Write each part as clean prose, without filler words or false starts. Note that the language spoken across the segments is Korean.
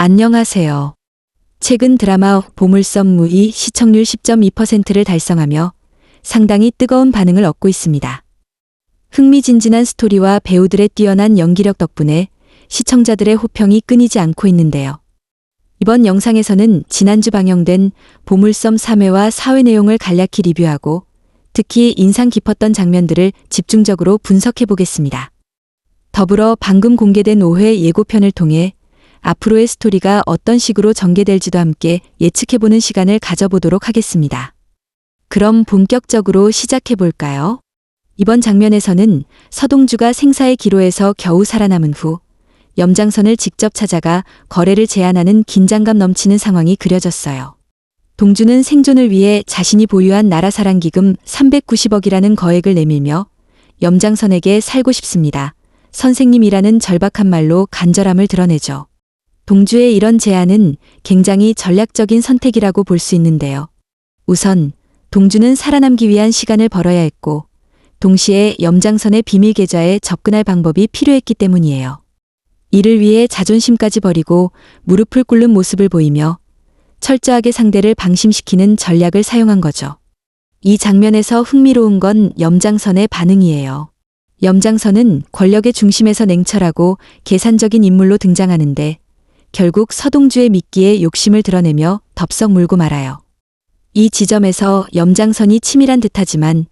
안녕하세요. 최근 드라마 보물섬 무이 시청률 10.2%를 달성하며 상당히 뜨거운 반응을 얻고 있습니다. 흥미진진한 스토리와 배우들의 뛰어난 연기력 덕분에 시청자들의 호평이 끊이지 않고 있는데요. 이번 영상에서는 지난주 방영된 보물섬 3회와 4회 내용을 간략히 리뷰하고 특히 인상 깊었던 장면들을 집중적으로 분석해 보겠습니다. 더불어 방금 공개된 5회 예고편을 통해 앞으로의 스토리가 어떤 식으로 전개될지도 함께 예측해보는 시간을 가져보도록 하겠습니다. 그럼 본격적으로 시작해볼까요? 이번 장면에서는 서동주가 생사의 기로에서 겨우 살아남은 후 염장선을 직접 찾아가 거래를 제안하는 긴장감 넘치는 상황이 그려졌어요. 동주는 생존을 위해 자신이 보유한 나라사랑기금 390억이라는 거액을 내밀며 염장선에게 살고 싶습니다. 선생님이라는 절박한 말로 간절함을 드러내죠. 동주의 이런 제안은 굉장히 전략적인 선택이라고 볼 수 있는데요. 우선 동주는 살아남기 위한 시간을 벌어야 했고 동시에 염장선의 비밀 계좌에 접근할 방법이 필요했기 때문이에요. 이를 위해 자존심까지 버리고 무릎을 꿇는 모습을 보이며 철저하게 상대를 방심시키는 전략을 사용한 거죠. 이 장면에서 흥미로운 건 염장선의 반응이에요. 염장선은 권력의 중심에서 냉철하고 계산적인 인물로 등장하는데 결국 서동주의 미끼에 욕심을 드러내며 덥석 물고 말아요. 이 지점에서 염장선이 치밀한 듯하지만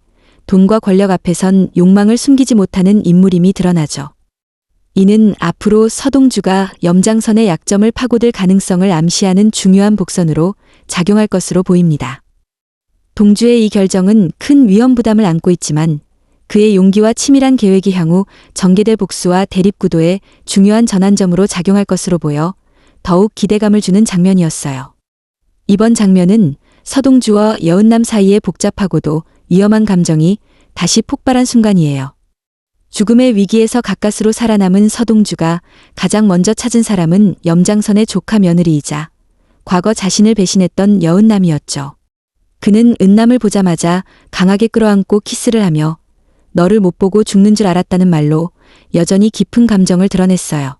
돈과 권력 앞에선 욕망을 숨기지 못하는 인물임이 드러나죠. 이는 앞으로 서동주가 염장선의 약점을 파고들 가능성을 암시하는 중요한 복선으로 작용할 것으로 보입니다. 동주의 이 결정은 큰 위험 부담을 안고 있지만 그의 용기와 치밀한 계획이 향후 전개될 복수와 대립구도에 중요한 전환점으로 작용할 것으로 보여 더욱 기대감을 주는 장면이었어요. 이번 장면은 서동주와 여은남 사이의 복잡하고도 위험한 감정이 다시 폭발한 순간이에요. 죽음의 위기에서 가까스로 살아남은 서동주가 가장 먼저 찾은 사람은 염장선의 조카 며느리이자 과거 자신을 배신했던 여은남이었죠. 그는 은남을 보자마자 강하게 끌어안고 키스를 하며 너를 못 보고 죽는 줄 알았다는 말로 여전히 깊은 감정을 드러냈어요.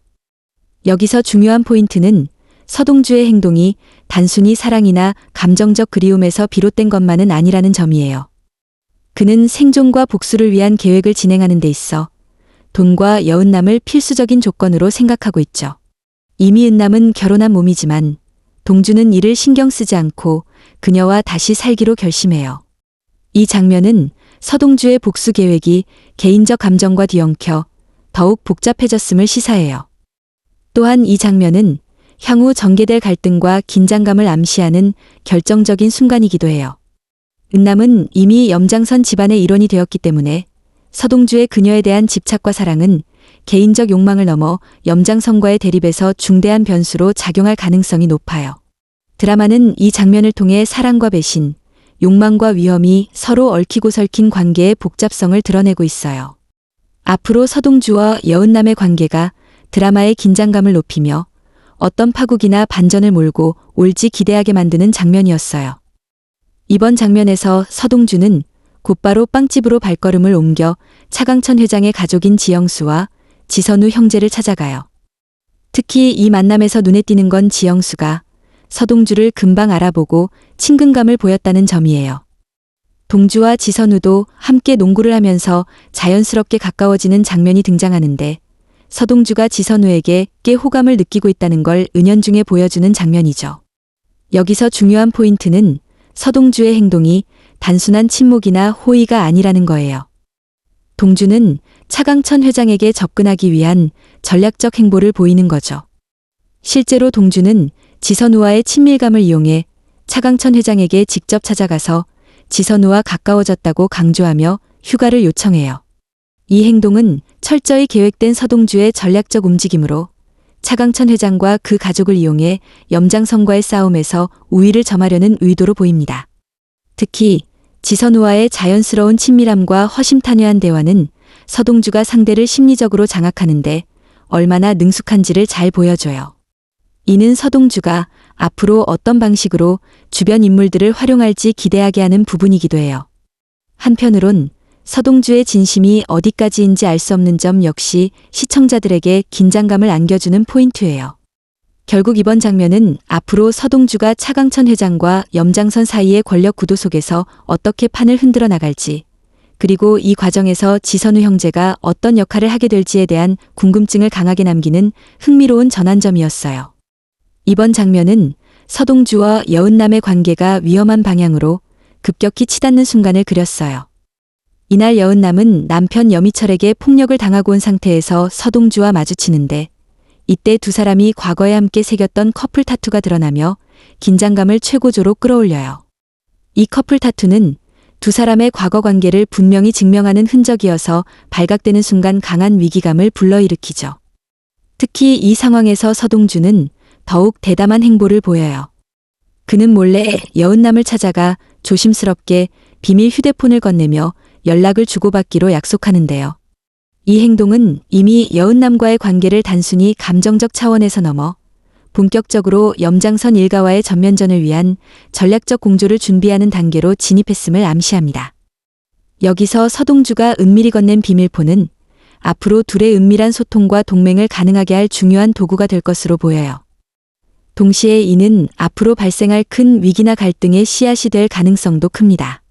여기서 중요한 포인트는 서동주의 행동이 단순히 사랑이나 감정적 그리움에서 비롯된 것만은 아니라는 점이에요. 그는 생존과 복수를 위한 계획을 진행하는 데 있어 돈과 여은남을 필수적인 조건으로 생각하고 있죠. 이미 은남은 결혼한 몸이지만 동주는 이를 신경 쓰지 않고 그녀와 다시 살기로 결심해요. 이 장면은 서동주의 복수 계획이 개인적 감정과 뒤엉켜 더욱 복잡해졌음을 시사해요. 또한 이 장면은 향후 전개될 갈등과 긴장감을 암시하는 결정적인 순간이기도 해요. 은남은 이미 염장선 집안의 일원이 되었기 때문에 서동주의 그녀에 대한 집착과 사랑은 개인적 욕망을 넘어 염장선과의 대립에서 중대한 변수로 작용할 가능성이 높아요. 드라마는 이 장면을 통해 사랑과 배신, 욕망과 위험이 서로 얽히고 설킨 관계의 복잡성을 드러내고 있어요. 앞으로 서동주와 여은남의 관계가 드라마의 긴장감을 높이며 어떤 파국이나 반전을 몰고 올지 기대하게 만드는 장면이었어요. 이번 장면에서 서동주는 곧바로 빵집으로 발걸음을 옮겨 차강천 회장의 가족인 지영수와 지선우 형제를 찾아가요. 특히 이 만남에서 눈에 띄는 건 지영수가 서동주를 금방 알아보고 친근감을 보였다는 점이에요. 동주와 지선우도 함께 농구를 하면서 자연스럽게 가까워지는 장면이 등장하는데 서동주가 지선우에게 꽤 호감을 느끼고 있다는 걸 은연중에 보여주는 장면이죠. 여기서 중요한 포인트는 서동주의 행동이 단순한 친목이나 호의가 아니라는 거예요. 동주는 차강천 회장에게 접근하기 위한 전략적 행보를 보이는 거죠. 실제로 동주는 지선우와의 친밀감을 이용해 차강천 회장에게 직접 찾아가서 지선우와 가까워졌다고 강조하며 휴가를 요청해요. 이 행동은 철저히 계획된 서동주의 전략적 움직임으로 차강천 회장과 그 가족을 이용해 염장선과의 싸움에서 우위를 점하려는 의도로 보입니다. 특히 지선우와의 자연스러운 친밀함과 허심탄회한 대화는 서동주가 상대를 심리적으로 장악하는데 얼마나 능숙한지를 잘 보여줘요. 이는 서동주가 앞으로 어떤 방식으로 주변 인물들을 활용할지 기대하게 하는 부분이기도 해요. 한편으론 서동주의 진심이 어디까지인지 알 수 없는 점 역시 시청자들에게 긴장감을 안겨주는 포인트예요. 결국 이번 장면은 앞으로 서동주가 차강천 회장과 염장선 사이의 권력 구도 속에서 어떻게 판을 흔들어 나갈지, 그리고 이 과정에서 지선우 형제가 어떤 역할을 하게 될지에 대한 궁금증을 강하게 남기는 흥미로운 전환점이었어요. 이번 장면은 서동주와 여은남의 관계가 위험한 방향으로 급격히 치닫는 순간을 그렸어요. 이날 여은남은 남편 여미철에게 폭력을 당하고 온 상태에서 서동주와 마주치는데, 이때 두 사람이 과거에 함께 새겼던 커플 타투가 드러나며 긴장감을 최고조로 끌어올려요. 이 커플 타투는 두 사람의 과거 관계를 분명히 증명하는 흔적이어서 발각되는 순간 강한 위기감을 불러일으키죠. 특히 이 상황에서 서동주는 더욱 대담한 행보를 보여요. 그는 몰래 여은남을 찾아가 조심스럽게 비밀 휴대폰을 건네며 연락을 주고받기로 약속하는데요. 이 행동은 이미 여은남과의 관계를 단순히 감정적 차원에서 넘어 본격적으로 염장선 일가와의 전면전을 위한 전략적 공조를 준비하는 단계로 진입했음을 암시합니다. 여기서 서동주가 은밀히 건넨 비밀폰은 앞으로 둘의 은밀한 소통과 동맹을 가능하게 할 중요한 도구가 될 것으로 보여요. 동시에 이는 앞으로 발생할 큰 위기나 갈등의 씨앗이 될 가능성도 큽니다.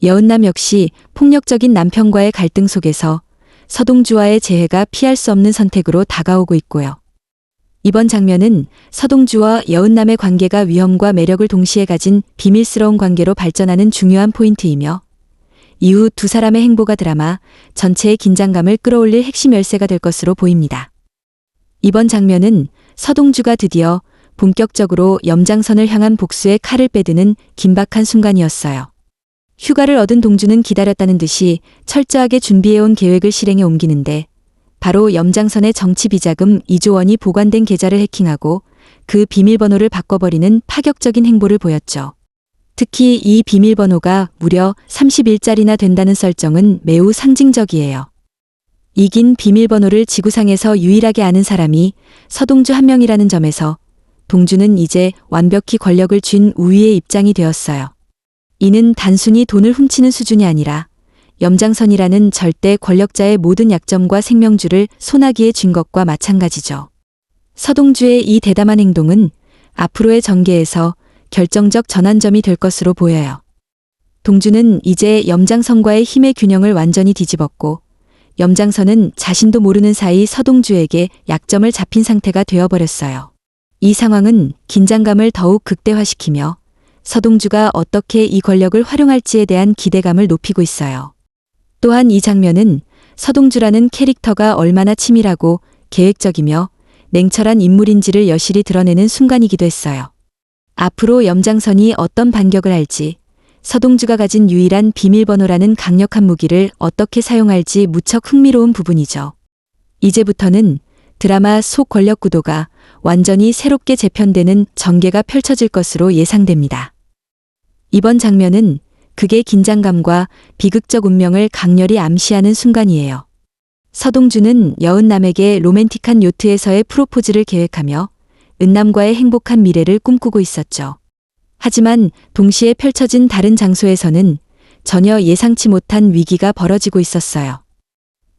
여은남 역시 폭력적인 남편과의 갈등 속에서 서동주와의 재회가 피할 수 없는 선택으로 다가오고 있고요. 이번 장면은 서동주와 여은남의 관계가 위험과 매력을 동시에 가진 비밀스러운 관계로 발전하는 중요한 포인트이며, 이후 두 사람의 행보가 드라마 전체의 긴장감을 끌어올릴 핵심 열쇠가 될 것으로 보입니다. 이번 장면은 서동주가 드디어 본격적으로 염장선을 향한 복수의 칼을 빼드는 긴박한 순간이었어요. 휴가를 얻은 동주는 기다렸다는 듯이 철저하게 준비해온 계획을 실행에 옮기는데, 바로 염장선의 정치 비자금 2조 원이 보관된 계좌를 해킹하고 그 비밀번호를 바꿔버리는 파격적인 행보를 보였죠. 특히 이 비밀번호가 무려 30일짜리나 된다는 설정은 매우 상징적이에요. 이긴 비밀번호를 지구상에서 유일하게 아는 사람이 서동주 한 명이라는 점에서 동주는 이제 완벽히 권력을 쥔 우위의 입장이 되었어요. 이는 단순히 돈을 훔치는 수준이 아니라 염장선이라는 절대 권력자의 모든 약점과 생명줄을 소나기에 쥔 것과 마찬가지죠. 서동주의 이 대담한 행동은 앞으로의 전개에서 결정적 전환점이 될 것으로 보여요. 동주는 이제 염장선과의 힘의 균형을 완전히 뒤집었고, 염장선은 자신도 모르는 사이 서동주에게 약점을 잡힌 상태가 되어버렸어요. 이 상황은 긴장감을 더욱 극대화시키며 서동주가 어떻게 이 권력을 활용할지에 대한 기대감을 높이고 있어요. 또한 이 장면은 서동주라는 캐릭터가 얼마나 치밀하고 계획적이며 냉철한 인물인지를 여실히 드러내는 순간이기도 했어요. 앞으로 염장선이 어떤 반격을 할지, 서동주가 가진 유일한 비밀번호라는 강력한 무기를 어떻게 사용할지 무척 흥미로운 부분이죠. 이제부터는 드라마 속 권력 구도가 완전히 새롭게 재편되는 전개가 펼쳐질 것으로 예상됩니다. 이번 장면은 극의 긴장감과 비극적 운명을 강렬히 암시하는 순간이에요. 서동주는 여은남에게 로맨틱한 요트에서의 프로포즈를 계획하며 은남과의 행복한 미래를 꿈꾸고 있었죠. 하지만 동시에 펼쳐진 다른 장소에서는 전혀 예상치 못한 위기가 벌어지고 있었어요.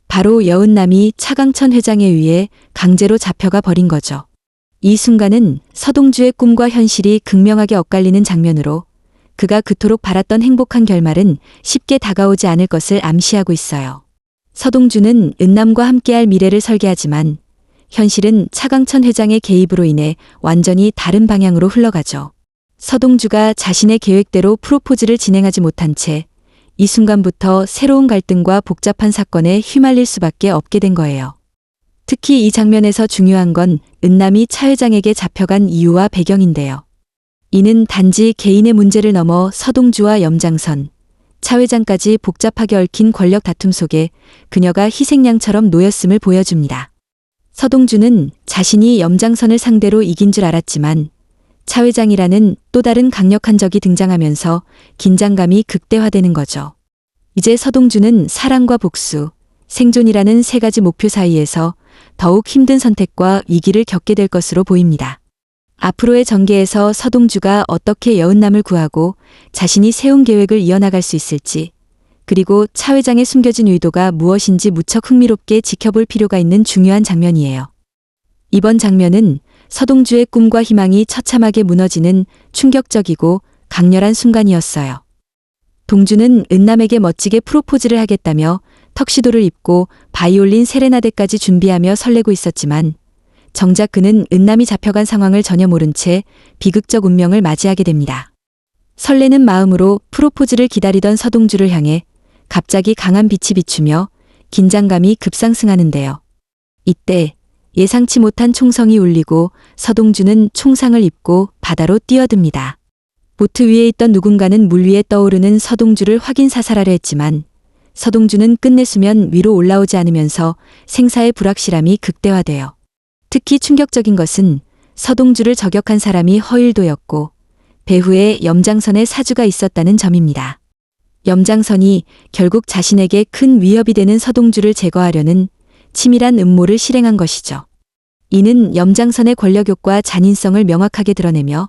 바로 여은남이 차강천 회장에 의해 강제로 잡혀가 버린 거죠. 이 순간은 서동주의 꿈과 현실이 극명하게 엇갈리는 장면으로 그가 그토록 바랐던 행복한 결말은 쉽게 다가오지 않을 것을 암시하고 있어요. 서동주는 은남과 함께할 미래를 설계하지만 현실은 차강천 회장의 개입으로 인해 완전히 다른 방향으로 흘러가죠. 서동주가 자신의 계획대로 프로포즈를 진행하지 못한 채 이 순간부터 새로운 갈등과 복잡한 사건에 휘말릴 수밖에 없게 된 거예요. 특히 이 장면에서 중요한 건 은남이 차 회장에게 잡혀간 이유와 배경인데요. 이는 단지 개인의 문제를 넘어 서동주와 염장선, 차 회장까지 복잡하게 얽힌 권력 다툼 속에 그녀가 희생양처럼 놓였음을 보여줍니다. 서동주는 자신이 염장선을 상대로 이긴 줄 알았지만 차 회장이라는 또 다른 강력한 적이 등장하면서 긴장감이 극대화되는 거죠. 이제 서동주는 사랑과 복수, 생존이라는 세 가지 목표 사이에서 더욱 힘든 선택과 위기를 겪게 될 것으로 보입니다. 앞으로의 전개에서 서동주가 어떻게 여은남을 구하고 자신이 세운 계획을 이어나갈 수 있을지, 그리고 차 회장의 숨겨진 의도가 무엇인지 무척 흥미롭게 지켜볼 필요가 있는 중요한 장면이에요. 이번 장면은 서동주의 꿈과 희망이 처참하게 무너지는 충격적이고 강렬한 순간이었어요. 동주는 은남에게 멋지게 프로포즈를 하겠다며 턱시도를 입고 바이올린 세레나데까지 준비하며 설레고 있었지만 정작 그는 은남이 잡혀간 상황을 전혀 모른 채 비극적 운명을 맞이하게 됩니다. 설레는 마음으로 프로포즈를 기다리던 서동주를 향해 갑자기 강한 빛이 비추며 긴장감이 급상승하는데요. 이때 예상치 못한 총성이 울리고 서동주는 총상을 입고 바다로 뛰어듭니다. 보트 위에 있던 누군가는 물 위에 떠오르는 서동주를 확인 사살하려 했지만 서동주는 끝내 수면 위로 올라오지 않으면서 생사의 불확실함이 극대화되어 특히 충격적인 것은 서동주를 저격한 사람이 허일도였고 배후에 염장선의 사주가 있었다는 점입니다. 염장선이 결국 자신에게 큰 위협이 되는 서동주를 제거하려는 치밀한 음모를 실행한 것이죠. 이는 염장선의 권력욕과 잔인성을 명확하게 드러내며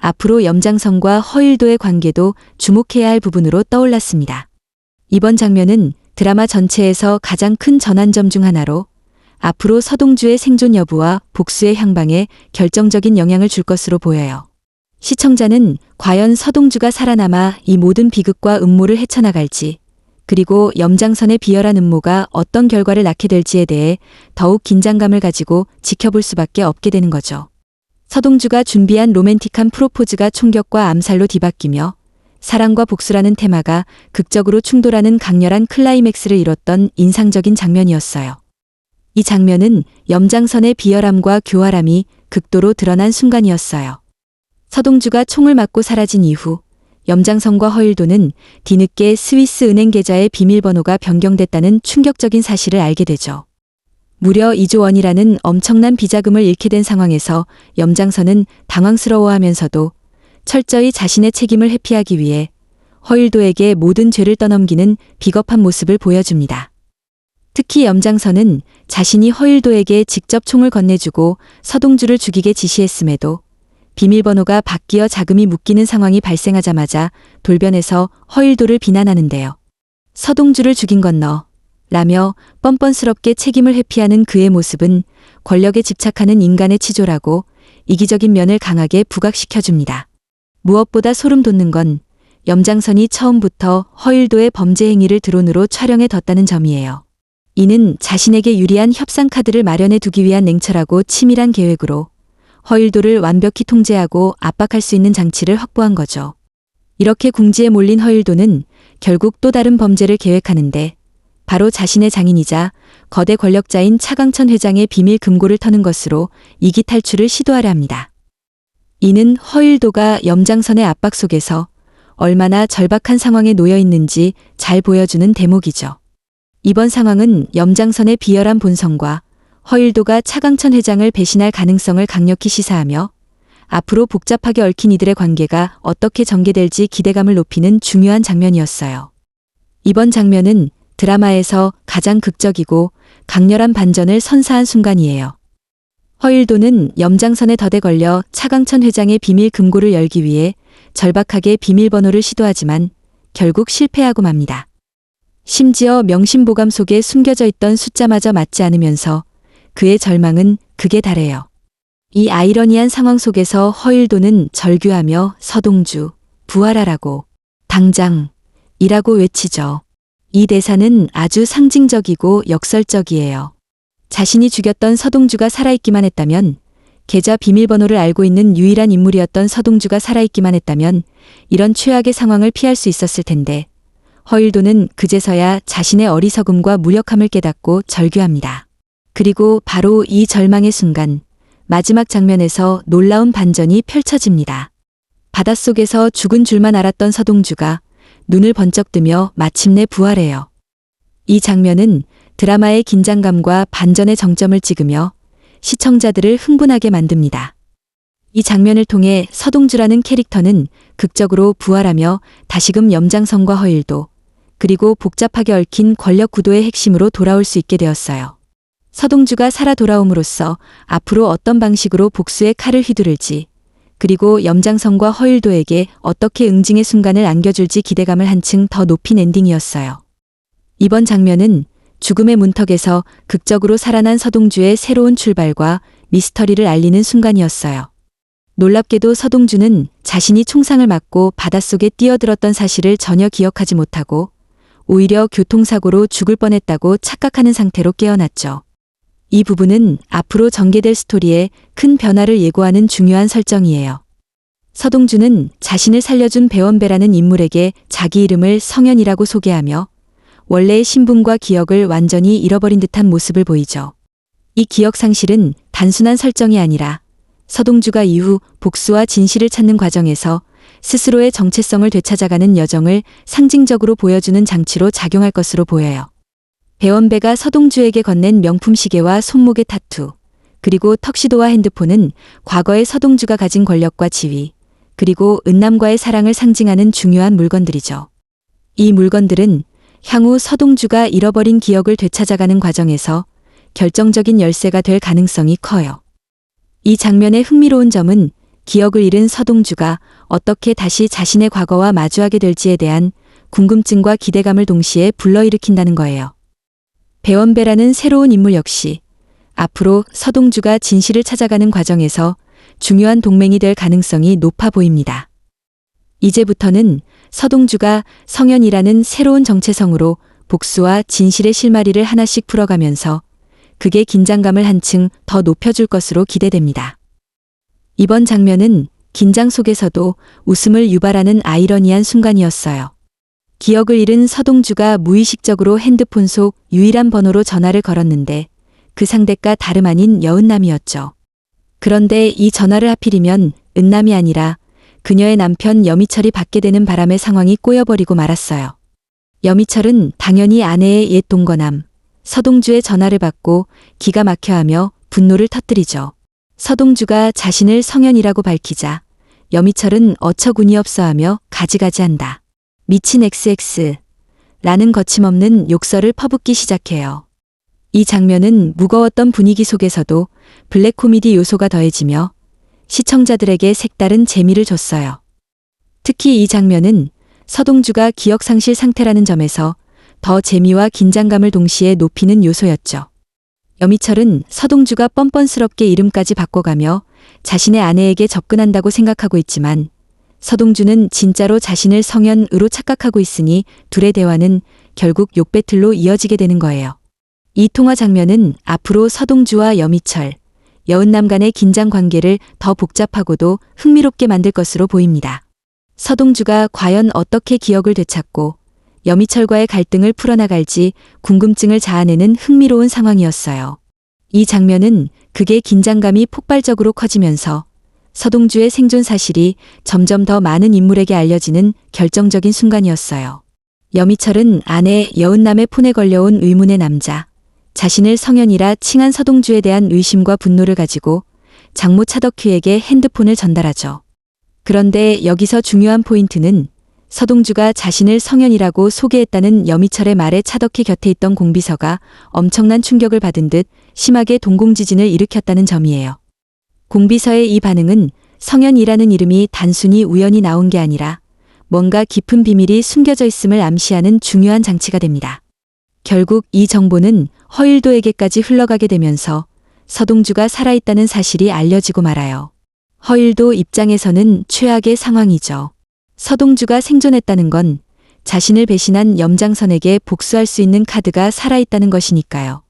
앞으로 염장선과 허일도의 관계도 주목해야 할 부분으로 떠올랐습니다. 이번 장면은 드라마 전체에서 가장 큰 전환점 중 하나로 앞으로 서동주의 생존 여부와 복수의 향방에 결정적인 영향을 줄 것으로 보여요. 시청자는 과연 서동주가 살아남아 이 모든 비극과 음모를 헤쳐나갈지, 그리고 염장선의 비열한 음모가 어떤 결과를 낳게 될지에 대해 더욱 긴장감을 가지고 지켜볼 수밖에 없게 되는 거죠. 서동주가 준비한 로맨틱한 프로포즈가 총격과 암살로 뒤바뀌며 사랑과 복수라는 테마가 극적으로 충돌하는 강렬한 클라이맥스를 이뤘던 인상적인 장면이었어요. 이 장면은 염장선의 비열함과 교활함이 극도로 드러난 순간이었어요. 서동주가 총을 맞고 사라진 이후 염장선과 허일도는 뒤늦게 스위스 은행 계좌의 비밀번호가 변경됐다는 충격적인 사실을 알게 되죠. 무려 2조 원이라는 엄청난 비자금을 잃게 된 상황에서 염장선은 당황스러워하면서도 철저히 자신의 책임을 회피하기 위해 허일도에게 모든 죄를 떠넘기는 비겁한 모습을 보여줍니다. 특히 염장선은 자신이 허일도에게 직접 총을 건네주고 서동주를 죽이게 지시했음에도 비밀번호가 바뀌어 자금이 묶이는 상황이 발생하자마자 돌변해서 허일도를 비난하는데요. 서동주를 죽인 건 너 라며 뻔뻔스럽게 책임을 회피하는 그의 모습은 권력에 집착하는 인간의 치졸하고 이기적인 면을 강하게 부각시켜줍니다. 무엇보다 소름 돋는 건 염장선이 처음부터 허일도의 범죄 행위를 드론으로 촬영해 뒀다는 점이에요. 이는 자신에게 유리한 협상 카드를 마련해 두기 위한 냉철하고 치밀한 계획으로 허일도를 완벽히 통제하고 압박할 수 있는 장치를 확보한 거죠. 이렇게 궁지에 몰린 허일도는 결국 또 다른 범죄를 계획하는데 바로 자신의 장인이자 거대 권력자인 차강천 회장의 비밀 금고를 터는 것으로 이기 탈출을 시도하려 합니다. 이는 허일도가 염장선의 압박 속에서 얼마나 절박한 상황에 놓여 있는지 잘 보여주는 대목이죠. 이번 상황은 염장선의 비열한 본성과 허일도가 차강천 회장을 배신할 가능성을 강력히 시사하며 앞으로 복잡하게 얽힌 이들의 관계가 어떻게 전개될지 기대감을 높이는 중요한 장면이었어요. 이번 장면은 드라마에서 가장 극적이고 강렬한 반전을 선사한 순간이에요. 허일도는 염장선에 덫에 걸려 차강천 회장의 비밀 금고를 열기 위해 절박하게 비밀번호를 시도하지만 결국 실패하고 맙니다. 심지어 명심보감 속에 숨겨져 있던 숫자마저 맞지 않으면서 그의 절망은 극에 달해요. 이 아이러니한 상황 속에서 허일도는 절규하며 서동주, 부활하라고, 당장, 이라고 외치죠. 이 대사는 아주 상징적이고 역설적이에요. 자신이 죽였던 서동주가 살아있기만 했다면, 계좌 비밀번호를 알고 있는 유일한 인물이었던 서동주가 살아있기만 했다면 이런 최악의 상황을 피할 수 있었을 텐데, 허일도는 그제서야 자신의 어리석음과 무력함을 깨닫고 절규합니다. 그리고 바로 이 절망의 순간, 마지막 장면에서 놀라운 반전이 펼쳐집니다. 바닷속에서 죽은 줄만 알았던 서동주가 눈을 번쩍 뜨며 마침내 부활해요. 이 장면은 드라마의 긴장감과 반전의 정점을 찍으며 시청자들을 흥분하게 만듭니다. 이 장면을 통해 서동주라는 캐릭터는 극적으로 부활하며 다시금 염장선과 허일도, 그리고 복잡하게 얽힌 권력 구도의 핵심으로 돌아올 수 있게 되었어요. 서동주가 살아 돌아옴으로써 앞으로 어떤 방식으로 복수의 칼을 휘두를지, 그리고 염장선과 허일도에게 어떻게 응징의 순간을 안겨줄지 기대감을 한층 더 높인 엔딩이었어요. 이번 장면은 죽음의 문턱에서 극적으로 살아난 서동주의 새로운 출발과 미스터리를 알리는 순간이었어요. 놀랍게도 서동주는 자신이 총상을 맞고 바닷속에 뛰어들었던 사실을 전혀 기억하지 못하고 오히려 교통사고로 죽을 뻔했다고 착각하는 상태로 깨어났죠. 이 부분은 앞으로 전개될 스토리에 큰 변화를 예고하는 중요한 설정이에요. 서동주는 자신을 살려준 배원배라는 인물에게 자기 이름을 성현이라고 소개하며 원래의 신분과 기억을 완전히 잃어버린 듯한 모습을 보이죠. 이 기억 상실은 단순한 설정이 아니라 서동주가 이후 복수와 진실을 찾는 과정에서 스스로의 정체성을 되찾아가는 여정을 상징적으로 보여주는 장치로 작용할 것으로 보여요. 배원배가 서동주에게 건넨 명품 시계와 손목의 타투, 그리고 턱시도와 핸드폰은 과거의 서동주가 가진 권력과 지위, 그리고 은남과의 사랑을 상징하는 중요한 물건들이죠. 이 물건들은 향후 서동주가 잃어버린 기억을 되찾아가는 과정에서 결정적인 열쇠가 될 가능성이 커요. 이 장면의 흥미로운 점은 기억을 잃은 서동주가 어떻게 다시 자신의 과거와 마주하게 될지에 대한 궁금증과 기대감을 동시에 불러일으킨다는 거예요. 배원배라는 새로운 인물 역시 앞으로 서동주가 진실을 찾아가는 과정에서 중요한 동맹이 될 가능성이 높아 보입니다. 이제부터는 서동주가 성현이라는 새로운 정체성으로 복수와 진실의 실마리를 하나씩 풀어가면서 극의 긴장감을 한층 더 높여줄 것으로 기대됩니다. 이번 장면은 긴장 속에서도 웃음을 유발하는 아이러니한 순간이었어요. 기억을 잃은 서동주가 무의식적으로 핸드폰 속 유일한 번호로 전화를 걸었는데 그 상대가 다름 아닌 여은남이었죠. 그런데 이 전화를 하필이면 은남이 아니라 그녀의 남편 여미철이 받게 되는 바람에 상황이 꼬여버리고 말았어요. 여미철은 당연히 아내의 옛 동거남 서동주의 전화를 받고 기가 막혀하며 분노를 터뜨리죠. 서동주가 자신을 성현이라고 밝히자 여미철은 어처구니 없어하며 가지가지한다. 미친 XX 라는 거침없는 욕설을 퍼붓기 시작해요. 이 장면은 무거웠던 분위기 속에서도 블랙 코미디 요소가 더해지며 시청자들에게 색다른 재미를 줬어요. 특히 이 장면은 서동주가 기억상실 상태라는 점에서 더 재미와 긴장감을 동시에 높이는 요소였죠. 여미철은 서동주가 뻔뻔스럽게 이름까지 바꿔가며 자신의 아내에게 접근한다고 생각하고 있지만 서동주는 진짜로 자신을 성현으로 착각하고 있으니 둘의 대화는 결국 욕배틀로 이어지게 되는 거예요. 이 통화 장면은 앞으로 서동주와 여미철, 여은남 간의 긴장 관계를 더 복잡하고도 흥미롭게 만들 것으로 보입니다. 서동주가 과연 어떻게 기억을 되찾고 여미철과의 갈등을 풀어나갈지 궁금증을 자아내는 흥미로운 상황이었어요. 이 장면은 극의 긴장감이 폭발적으로 커지면서 서동주의 생존 사실이 점점 더 많은 인물에게 알려지는 결정적인 순간이었어요. 여미철은 아내 여은남의 폰에 걸려온 의문의 남자, 자신을 성현이라 칭한 서동주에 대한 의심과 분노를 가지고 장모 차덕휘에게 핸드폰을 전달하죠. 그런데 여기서 중요한 포인트는 서동주가 자신을 성현이라고 소개했다는 여미철의 말에 차덕휘 곁에 있던 공비서가 엄청난 충격을 받은 듯 심하게 동공지진을 일으켰다는 점이에요. 공비서의 이 반응은 성현이라는 이름이 단순히 우연히 나온 게 아니라 뭔가 깊은 비밀이 숨겨져 있음을 암시하는 중요한 장치가 됩니다. 결국 이 정보는 허일도에게까지 흘러가게 되면서 서동주가 살아있다는 사실이 알려지고 말아요. 허일도 입장에서는 최악의 상황이죠. 서동주가 생존했다는 건 자신을 배신한 염장선에게 복수할 수 있는 카드가 살아있다는 것이니까요.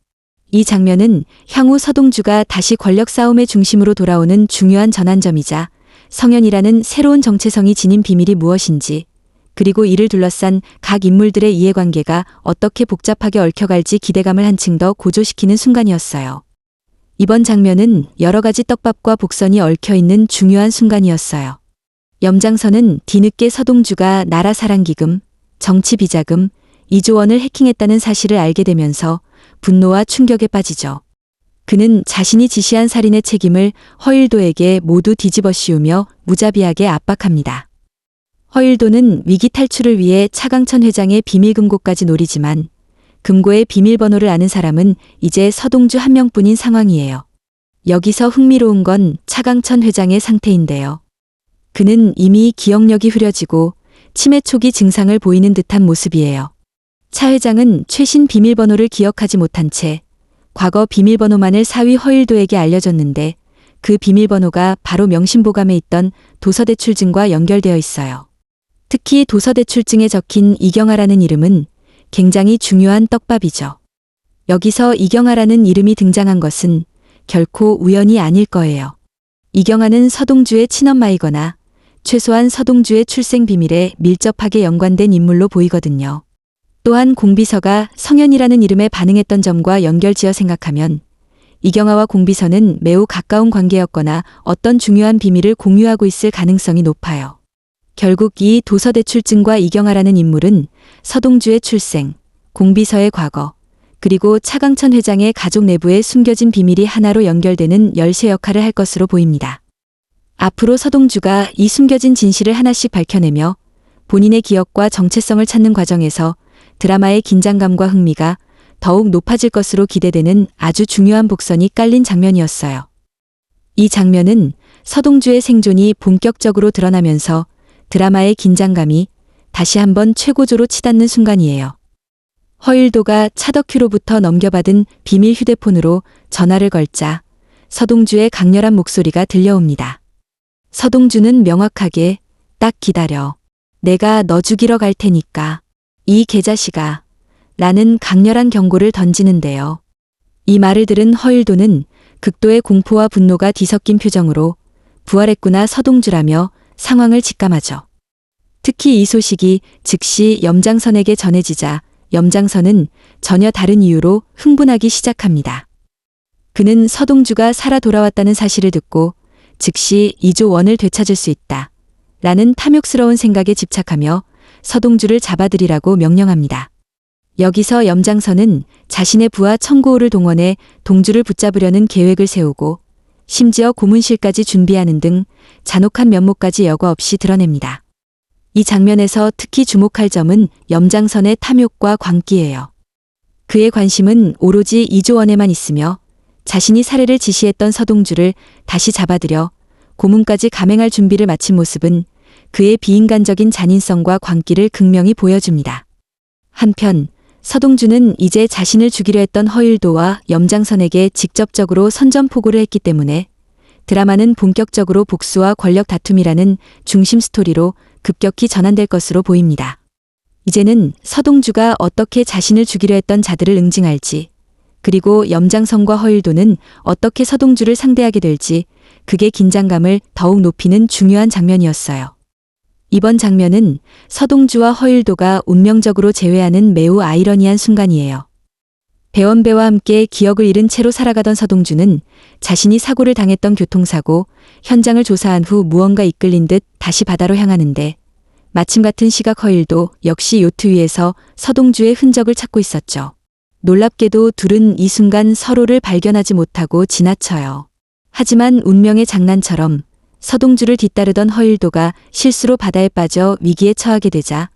이 장면은 향후 서동주가 다시 권력 싸움의 중심으로 돌아오는 중요한 전환점이자 성현이라는 새로운 정체성이 지닌 비밀이 무엇인지, 그리고 이를 둘러싼 각 인물들의 이해관계가 어떻게 복잡하게 얽혀갈지 기대감을 한층 더 고조시키는 순간이었어요. 이번 장면은 여러 가지 떡밥과 복선이 얽혀있는 중요한 순간이었어요. 염장선은 뒤늦게 서동주가 나라사랑기금, 정치비자금, 2조 원을 해킹했다는 사실을 알게 되면서 분노와 충격에 빠지죠. 그는 자신이 지시한 살인의 책임을 허일도에게 모두 뒤집어 씌우며 무자비하게 압박합니다. 허일도는 위기 탈출을 위해 차강천 회장의 비밀금고까지 노리지만 금고의 비밀번호를 아는 사람은 이제 서동주 한 명뿐인 상황이에요. 여기서 흥미로운 건 차강천 회장의 상태인데요. 그는 이미 기억력이 흐려지고 치매 초기 증상을 보이는 듯한 모습이에요. 차 회장은 최신 비밀번호를 기억하지 못한 채 과거 비밀번호만을 사위 허일도에게 알려줬는데 그 비밀번호가 바로 명심보감에 있던 도서대출증과 연결되어 있어요. 특히 도서대출증에 적힌 이경아라는 이름은 굉장히 중요한 떡밥이죠. 여기서 이경아라는 이름이 등장한 것은 결코 우연이 아닐 거예요. 이경아는 서동주의 친엄마이거나 최소한 서동주의 출생 비밀에 밀접하게 연관된 인물로 보이거든요. 또한 공비서가 성현이라는 이름에 반응했던 점과 연결지어 생각하면 이경아와 공비서는 매우 가까운 관계였거나 어떤 중요한 비밀을 공유하고 있을 가능성이 높아요. 결국 이 도서대출증과 이경아라는 인물은 서동주의 출생, 공비서의 과거, 그리고 차강천 회장의 가족 내부에 숨겨진 비밀이 하나로 연결되는 열쇠 역할을 할 것으로 보입니다. 앞으로 서동주가 이 숨겨진 진실을 하나씩 밝혀내며 본인의 기억과 정체성을 찾는 과정에서 드라마의 긴장감과 흥미가 더욱 높아질 것으로 기대되는 아주 중요한 복선이 깔린 장면이었어요. 이 장면은 서동주의 생존이 본격적으로 드러나면서 드라마의 긴장감이 다시 한번 최고조로 치닫는 순간이에요. 허일도가 차덕규로부터 넘겨받은 비밀 휴대폰으로 전화를 걸자 서동주의 강렬한 목소리가 들려옵니다. 서동주는 명확하게 딱 기다려. 내가 너 죽이러 갈 테니까. 이 개자식아. 라는 강렬한 경고를 던지는데요. 이 말을 들은 허일도는 극도의 공포와 분노가 뒤섞인 표정으로 부활했구나 서동주라며 상황을 직감하죠. 특히 이 소식이 즉시 염장선에게 전해지자 염장선은 전혀 다른 이유로 흥분하기 시작합니다. 그는 서동주가 살아 돌아왔다는 사실을 듣고 즉시 이조원을 되찾을 수 있다. 라는 탐욕스러운 생각에 집착하며 서동주를 잡아들이라고 명령합니다. 여기서 염장선은 자신의 부하 청고호를 동원해 동주를 붙잡으려는 계획을 세우고 심지어 고문실까지 준비하는 등 잔혹한 면모까지 여과 없이 드러냅니다. 이 장면에서 특히 주목할 점은 염장선의 탐욕과 광기예요. 그의 관심은 오로지 이조원에만 있으며 자신이 살해를 지시했던 서동주를 다시 잡아들여 고문까지 감행할 준비를 마친 모습은 그의 비인간적인 잔인성과 광기를 극명히 보여줍니다. 한편 서동주는 이제 자신을 죽이려 했던 허일도와 염장선에게 직접적으로 선전포고를 했기 때문에 드라마는 본격적으로 복수와 권력 다툼이라는 중심 스토리로 급격히 전환될 것으로 보입니다. 이제는 서동주가 어떻게 자신을 죽이려 했던 자들을 응징할지, 그리고 염장선과 허일도는 어떻게 서동주를 상대하게 될지 극의 긴장감을 더욱 높이는 중요한 장면이었어요. 이번 장면은 서동주와 허일도가 운명적으로 재회하는 매우 아이러니한 순간이에요. 배원배와 함께 기억을 잃은 채로 살아가던 서동주는 자신이 사고를 당했던 교통사고 현장을 조사한 후 무언가 이끌린 듯 다시 바다로 향하는데 마침 같은 시각 허일도 역시 요트 위에서 서동주의 흔적을 찾고 있었죠. 놀랍게도 둘은 이 순간 서로를 발견하지 못하고 지나쳐요. 하지만 운명의 장난처럼 서동주를 뒤따르던 허일도가 실수로 바다에 빠져 위기에 처하게 되자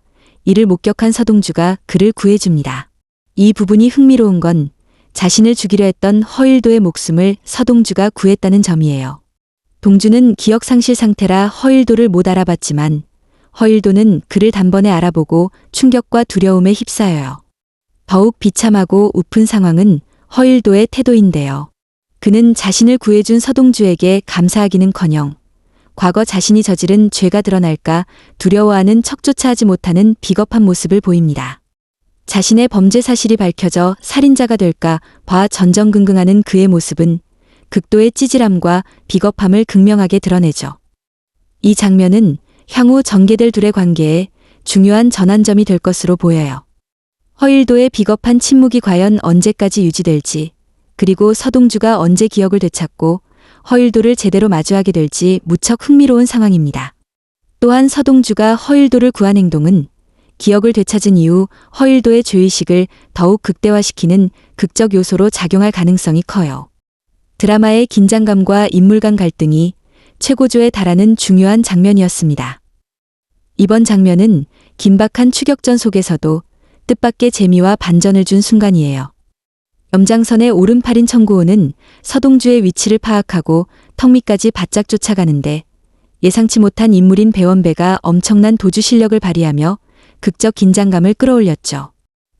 이를 목격한 서동주가 그를 구해줍니다. 이 부분이 흥미로운 건 자신을 죽이려 했던 허일도의 목숨을 서동주가 구했다는 점이에요. 동주는 기억상실 상태라 허일도를 못 알아봤지만 허일도는 그를 단번에 알아보고 충격과 두려움에 휩싸여요. 더욱 비참하고 우픈 상황은 허일도의 태도인데요. 그는 자신을 구해준 서동주에게 감사하기는커녕 과거 자신이 저지른 죄가 드러날까 두려워하는 척조차 하지 못하는 비겁한 모습을 보입니다. 자신의 범죄 사실이 밝혀져 살인자가 될까 봐 전전긍긍하는 그의 모습은 극도의 찌질함과 비겁함을 극명하게 드러내죠. 이 장면은 향후 전개될 둘의 관계에 중요한 전환점이 될 것으로 보여요. 허일도의 비겁한 침묵이 과연 언제까지 유지될지, 그리고 서동주가 언제 기억을 되찾고 허일도를 제대로 마주하게 될지 무척 흥미로운 상황입니다. 또한 서동주가 허일도를 구한 행동은 기억을 되찾은 이후 허일도의 죄의식을 더욱 극대화시키는 극적 요소로 작용할 가능성이 커요. 드라마의 긴장감과 인물 간 갈등이 최고조에 달하는 중요한 장면이었습니다. 이번 장면은 긴박한 추격전 속에서도 뜻밖의 재미와 반전을 준 순간이에요. 염장선의 오른팔인 청구호는 서동주의 위치를 파악하고 턱 밑까지 바짝 쫓아가는데 예상치 못한 인물인 배원배가 엄청난 도주 실력을 발휘하며 극적 긴장감을 끌어올렸죠.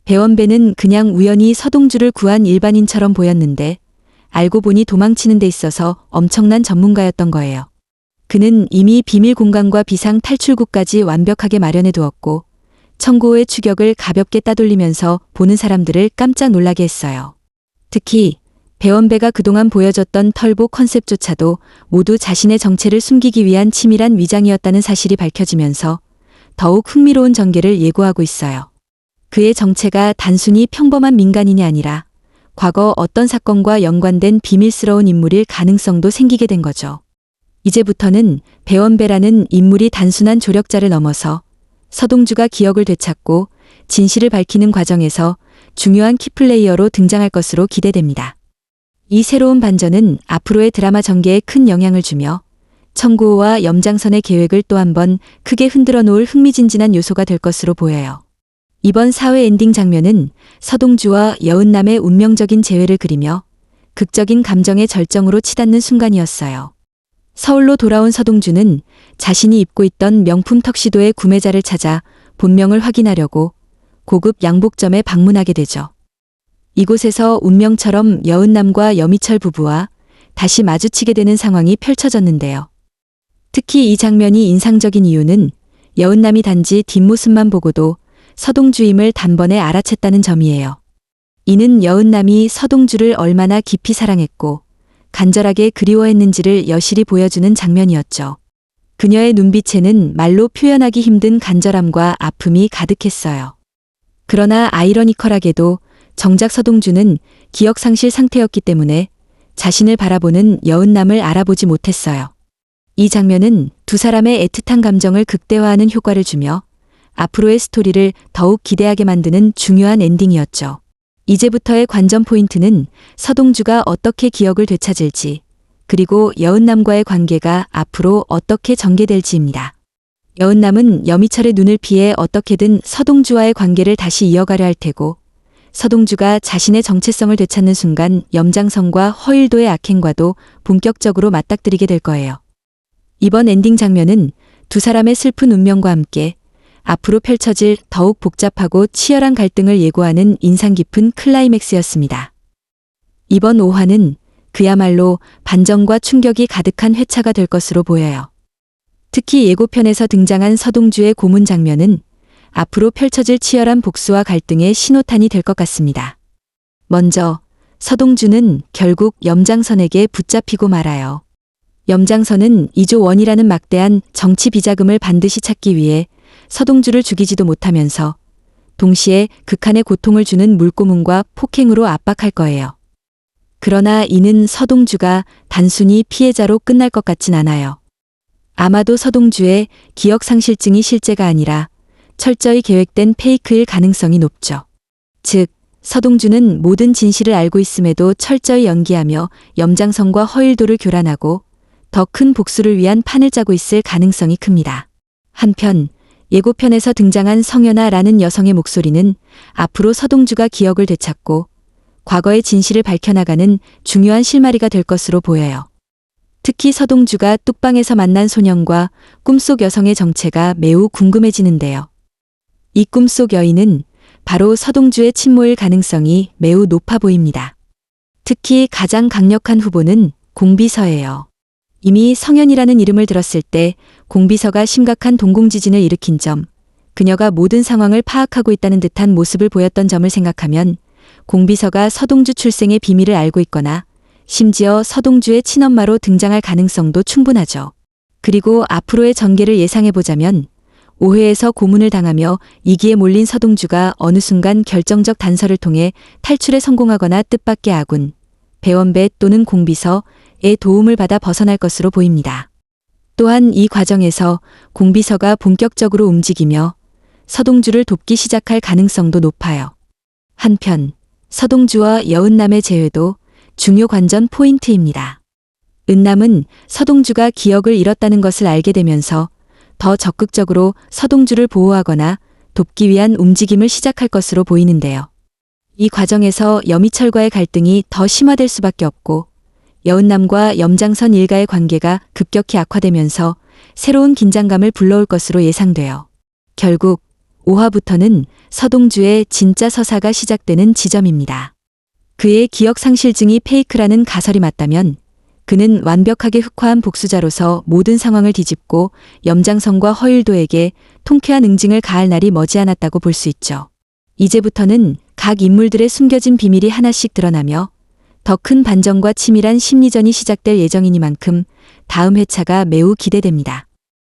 배원배는 그냥 우연히 서동주를 구한 일반인처럼 보였는데 알고 보니 도망치는 데 있어서 엄청난 전문가였던 거예요. 그는 이미 비밀 공간과 비상 탈출구까지 완벽하게 마련해 두었고 청구호의 추격을 가볍게 따돌리면서 보는 사람들을 깜짝 놀라게 했어요. 특히 배원배가 그동안 보여줬던 털보 컨셉조차도 모두 자신의 정체를 숨기기 위한 치밀한 위장이었다는 사실이 밝혀지면서 더욱 흥미로운 전개를 예고하고 있어요. 그의 정체가 단순히 평범한 민간인이 아니라 과거 어떤 사건과 연관된 비밀스러운 인물일 가능성도 생기게 된 거죠. 이제부터는 배원배라는 인물이 단순한 조력자를 넘어서 서동주가 기억을 되찾고 진실을 밝히는 과정에서 중요한 키플레이어로 등장할 것으로 기대됩니다. 이 새로운 반전은 앞으로의 드라마 전개에 큰 영향을 주며 청구호와 염장선의 계획을 또 한 번 크게 흔들어 놓을 흥미진진한 요소가 될 것으로 보여요. 이번 4회 엔딩 장면은 서동주와 여은남의 운명적인 재회를 그리며 극적인 감정의 절정으로 치닫는 순간이었어요. 서울로 돌아온 서동주는 자신이 입고 있던 명품 턱시도의 구매자를 찾아 본명을 확인하려고 고급 양복점에 방문하게 되죠. 이곳에서 운명처럼 여은남과 여미철 부부와 다시 마주치게 되는 상황이 펼쳐졌는데요. 특히 이 장면이 인상적인 이유는 여은남이 단지 뒷모습만 보고도 서동주임을 단번에 알아챘다는 점이에요. 이는 여은남이 서동주를 얼마나 깊이 사랑했고 간절하게 그리워했는지를 여실히 보여주는 장면이었죠. 그녀의 눈빛에는 말로 표현하기 힘든 간절함과 아픔이 가득했어요. 그러나 아이러니컬하게도 정작 서동주는 기억상실 상태였기 때문에 자신을 바라보는 여은남을 알아보지 못했어요. 이 장면은 두 사람의 애틋한 감정을 극대화하는 효과를 주며 앞으로의 스토리를 더욱 기대하게 만드는 중요한 엔딩이었죠. 이제부터의 관전 포인트는 서동주가 어떻게 기억을 되찾을지, 그리고 여은남과의 관계가 앞으로 어떻게 전개될지입니다. 여은남은 여미철의 눈을 피해 어떻게든 서동주와의 관계를 다시 이어가려 할 테고, 서동주가 자신의 정체성을 되찾는 순간 염장선과 허일도의 악행과도 본격적으로 맞닥뜨리게 될 거예요. 이번 엔딩 장면은 두 사람의 슬픈 운명과 함께 앞으로 펼쳐질 더욱 복잡하고 치열한 갈등을 예고하는 인상 깊은 클라이맥스였습니다. 이번 5화는 그야말로 반전과 충격이 가득한 회차가 될 것으로 보여요. 특히 예고편에서 등장한 서동주의 고문 장면은 앞으로 펼쳐질 치열한 복수와 갈등의 신호탄이 될 것 같습니다. 먼저 서동주는 결국 염장선에게 붙잡히고 말아요. 염장선은 이조원이라는 막대한 정치 비자금을 반드시 찾기 위해 서동주를 죽이지도 못하면서 동시에 극한의 고통을 주는 물고문과 폭행으로 압박할 거예요. 그러나 이는 서동주가 단순히 피해자로 끝날 것 같진 않아요. 아마도 서동주의 기억상실증이 실제가 아니라 철저히 계획된 페이크일 가능성이 높죠. 즉, 서동주는 모든 진실을 알고 있음에도 철저히 연기하며 염장선과 허일도를 교란하고 더 큰 복수를 위한 판을 짜고 있을 가능성이 큽니다. 한편 예고편에서 등장한 성연아라는 여성의 목소리는 앞으로 서동주가 기억을 되찾고 과거의 진실을 밝혀나가는 중요한 실마리가 될 것으로 보여요. 특히 서동주가 뚝방에서 만난 소년과 꿈속 여성의 정체가 매우 궁금해지는데요. 이 꿈속 여인은 바로 서동주의 친모일 가능성이 매우 높아 보입니다. 특히 가장 강력한 후보는 공비서예요. 이미 성현이라는 이름을 들었을 때 공비서가 심각한 동공지진을 일으킨 점, 그녀가 모든 상황을 파악하고 있다는 듯한 모습을 보였던 점을 생각하면 공비서가 서동주 출생의 비밀을 알고 있거나 심지어 서동주의 친엄마로 등장할 가능성도 충분하죠. 그리고 앞으로의 전개를 예상해보자면 5회에서 고문을 당하며 이기에 몰린 서동주가 어느 순간 결정적 단서를 통해 탈출에 성공하거나 뜻밖의 아군, 배원배 또는 공비서의 도움을 받아 벗어날 것으로 보입니다. 또한 이 과정에서 공비서가 본격적으로 움직이며 서동주를 돕기 시작할 가능성도 높아요. 한편 서동주와 여은남의 재회도 중요 관전 포인트입니다. 은남은 서동주가 기억을 잃었다는 것을 알게 되면서 더 적극적으로 서동주를 보호하거나 돕기 위한 움직임을 시작할 것으로 보이는데요. 이 과정에서 여미철과의 갈등이 더 심화될 수밖에 없고 여은남과 염장선 일가의 관계가 급격히 악화되면서 새로운 긴장감을 불러올 것으로 예상돼요. 결국 5화부터는 서동주의 진짜 서사가 시작되는 지점입니다. 그의 기억 상실증이 페이크라는 가설이 맞다면 그는 완벽하게 흑화한 복수자로서 모든 상황을 뒤집고 염장성과 허일도에게 통쾌한 응징을 가할 날이 머지않았다고 볼 수 있죠. 이제부터는 각 인물들의 숨겨진 비밀이 하나씩 드러나며 더 큰 반전과 치밀한 심리전이 시작될 예정이니만큼 다음 회차가 매우 기대됩니다.